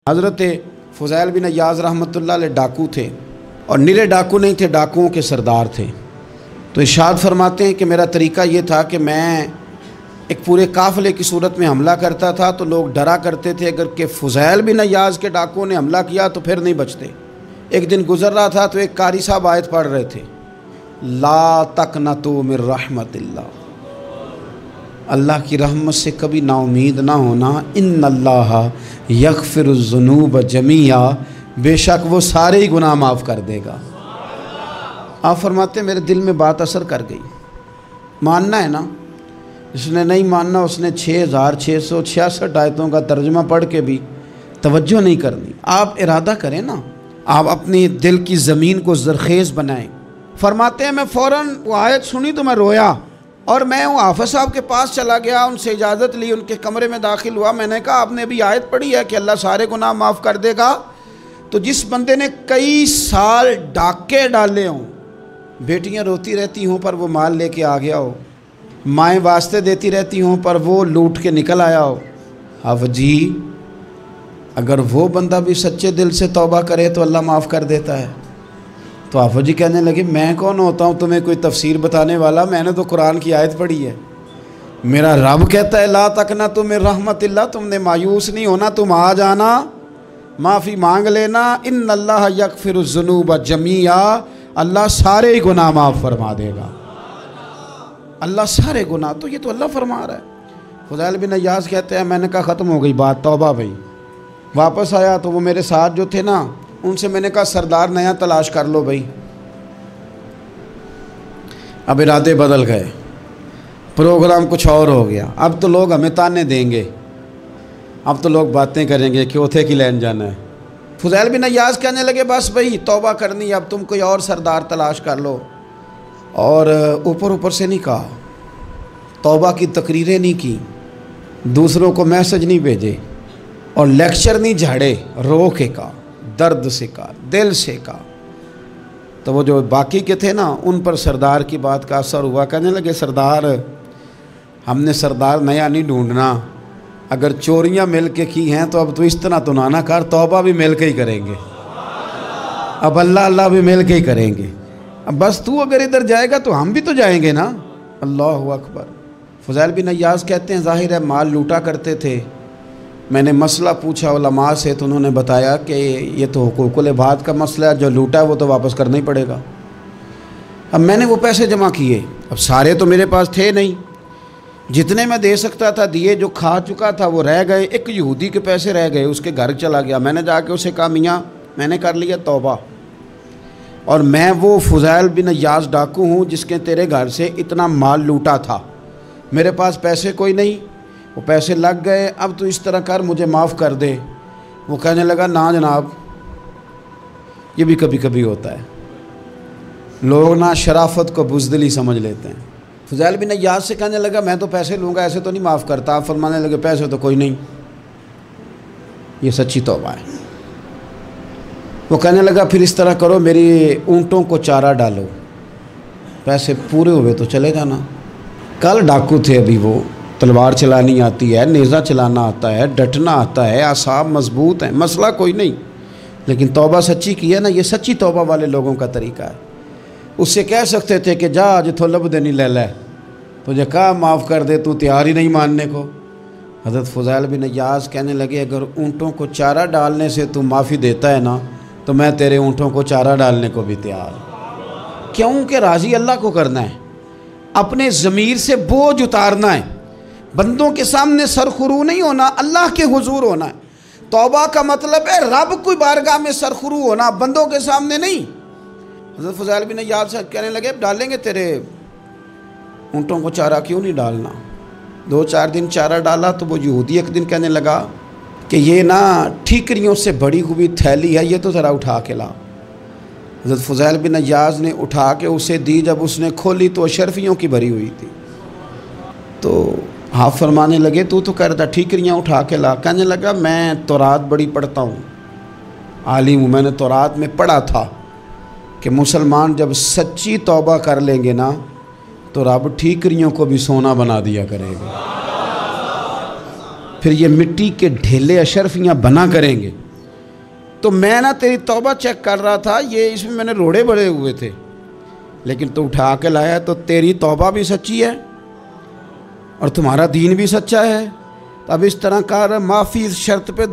حضرت فضیل بن عیاض رحمۃ اللہ علیہ ڈاکو تھے، اور نرے ڈاکو نہیں تھے، ڈاکوؤں کے سردار تھے۔ تو ارشاد فرماتے ہیں کہ میرا طریقہ یہ تھا کہ میں ایک پورے قافلے کی صورت میں حملہ کرتا تھا تو لوگ ڈرا کرتے تھے اگر کہ فضیل بن عیاض کے ڈاکوؤں نے حملہ کیا تو پھر نہیں بچتے۔ ایک دن گزر رہا تھا تو ایک قاری صاحب آیت پڑھ رہے تھے، لا تقنطوا من رحمت اللہ، اللہ کی رحمت سے کبھی نا امید نہ ہونا، ان اللہ یغفر الذنوب جمیعا، بے شک وہ سارے ہی گناہ معاف کر دے گا۔ آپ فرماتے ہیں میرے دل میں بات اثر کر گئی، ماننا ہے نا، جس نے نہیں ماننا اس نے 6666 آیتوں کا ترجمہ پڑھ کے بھی توجہ نہیں کرنی۔ آپ ارادہ کریں نا، آپ اپنی دل کی زمین کو زرخیز بنائیں۔ فرماتے ہیں میں فوراً وہ آیت سنی تو میں رویا، اور میں وہ حافظ صاحب کے پاس چلا گیا، ان سے اجازت لی، ان کے کمرے میں داخل ہوا۔ میں نے کہا آپ نے ابھی آیت پڑھی ہے کہ اللہ سارے گناہ معاف کر دے گا؟ تو جس بندے نے کئی سال ڈاکے ڈالے ہوں، بیٹیاں روتی رہتی ہوں پر وہ مال لے کے آ گیا ہو، مائیں واسطے دیتی رہتی ہوں پر وہ لوٹ کے نکل آیا ہو، اب جی اگر وہ بندہ بھی سچے دل سے توبہ کرے تو اللہ معاف کر دیتا ہے۔ تو آفو جی کہنے لگے میں کون ہوتا ہوں تمہیں کوئی تفسیر بتانے والا، میں نے تو قرآن کی آیت پڑھی ہے، میرا رب کہتا ہے لا تقنطوا من رحمت اللہ، تم نے مایوس نہیں ہونا، تم آ جانا، معافی مانگ لینا، ان اللہ یغفر الذنوب جمیعا، اللہ سارے ہی گناہ معاف فرما دے گا، اللہ سارے گناہ۔ تو یہ تو اللہ فرما رہا ہے۔ فضیل بن عیاض کہتے ہیں میں نے کہا ختم ہو گئی بات، توبہ بھائی۔ واپس آیا تو وہ میرے ساتھ جو تھے نا، ان سے میں نے کہا سردار نیا تلاش کر لو بھائی۔ اب ارادے بدل گئے، پروگرام کچھ اور ہو گیا، اب تو لوگ ہمیں تانے دیں گے، اب تو لوگ باتیں کریں گے کہ اوتھے کی لین جانا ہے۔ فضیل بن عیاض کہنے لگے بس بھائی توبہ کرنی، اب تم کوئی اور سردار تلاش کر لو، اور اوپر سے نہیں کہا، توبہ کی تقریریں نہیں کی، دوسروں کو میسج نہیں بھیجے، اور لیکچر نہیں جھاڑے، رو کے کہا، درد سے کہا، دل سے کہا۔ تو وہ جو باقی کے تھے نا، ان پر سردار کی بات کا اثر ہوا، کہنے لگے سردار ہم نے سردار نیا نہیں ڈھونڈنا، اگر چوریاں مل کے کی ہیں تو اب تو اس طرح تو نہ کر، توبہ بھی مل کے ہی کریں گے، اب اللہ بھی مل کے ہی کریں گے، اب بس تو اگر ادھر جائے گا تو ہم بھی تو جائیں گے نا۔ اللہ اکبر۔ فضیل بن عیاض کہتے ہیں ظاہر ہے مال لوٹا کرتے تھے، میں نے مسئلہ پوچھا علماء سے تو انہوں نے بتایا کہ یہ تو حقوق العباد کا مسئلہ ہے، جو لوٹا ہے وہ تو واپس کرنا ہی پڑے گا۔ اب میں نے وہ پیسے جمع کیے، اب سارے تو میرے پاس تھے نہیں، جتنے میں دے سکتا تھا دیے، جو کھا چکا تھا وہ رہ گئے، ایک یہودی کے پیسے رہ گئے، اس کے گھر چلا گیا، میں نے جا کے اسے کہا میاں میں نے کر لیا توبہ، اور میں وہ فضیل بن عیاض ڈاکو ہوں جس کے تیرے گھر سے اتنا مال لوٹا تھا، میرے پاس پیسے کوئی نہیں، وہ پیسے لگ گئے، اب تو اس طرح کر مجھے معاف کر دے۔ وہ کہنے لگا نا جناب، یہ بھی کبھی کبھی ہوتا ہے، لوگ نا شرافت کو بزدلی سمجھ لیتے ہیں۔ فضیل بن عیاض سے کہنے لگا میں تو پیسے لوں گا، ایسے تو نہیں معاف کرتا۔ آپ فرمانے لگے پیسے تو کوئی نہیں، یہ سچی توبہ ہے۔ وہ کہنے لگا پھر اس طرح کرو، میری اونٹوں کو چارہ ڈالو، پیسے پورے ہوئے تو چلے جانا۔ کل ڈاکو تھے، ابھی وہ تلوار چلانی آتی ہے، نیزہ چلانا آتا ہے، ڈٹنا آتا ہے، اعصاب مضبوط ہیں، مسئلہ کوئی نہیں، لیکن توبہ سچی کی ہے نا، یہ سچی توبہ والے لوگوں کا طریقہ ہے۔ اس سے کہہ سکتے تھے کہ جا جتھو لب دینی لے لے، تجھے کہا معاف کر دے، تو تیار ہی نہیں ماننے کو۔ حضرت فضیل بن عیاض کہنے لگے اگر اونٹوں کو چارہ ڈالنے سے تو معافی دیتا ہے نا، تو میں تیرے اونٹوں کو چارہ ڈالنے کو بھی تیار۔ کیوں کہ راضی اللہ کو کرنا ہے، اپنے ضمیر سے بوجھ اتارنا ہے، بندوں کے سامنے سرخرو نہیں ہونا، اللہ کے حضور ہونا ہے۔ توبہ کا مطلب ہے رب کوئی بارگاہ میں سرخرو ہونا، بندوں کے سامنے نہیں۔ حضرت فضیل بن عیاض سے کہنے لگے ڈالیں گے تیرے اونٹوں کو چارہ، کیوں نہیں ڈالنا؟ 2-4 دن چارہ ڈالا تو وہ یہودی ایک دن کہنے لگا کہ یہ نا ٹھیکریوں سے بڑی ہوئی تھیلی ہے، یہ تو ذرا اٹھا کے لا۔ حضرت فضیل بن عیاض نے اٹھا کے اسے دی، جب اس نے کھولی تو اشرفیوں کی بھری ہوئی تھی۔ تو آپ فرمانے لگے تو کہہ رہا تھا ٹھیکریاں اٹھا کے لا۔ کہنے لگا میں تورات بڑی پڑھتا ہوں، عالم ہوں، میں نے تورات میں پڑھا تھا کہ مسلمان جب سچی توبہ کر لیں گے نا تو رب ٹھیکریوں کو بھی سونا بنا دیا کرے گا، پھر یہ مٹی کے ڈھیلے اشرفیاں بنا کریں گے، تو میں نا تیری توبہ چیک کر رہا تھا، یہ اس میں میں نے روڑے بڑے ہوئے تھے، لیکن تو اٹھا کے لایا تو تیری توبہ بھی سچی ہے اور تمہارا دین بھی سچا ہے۔ اب اس طرح کر، معافی اس شرط پہ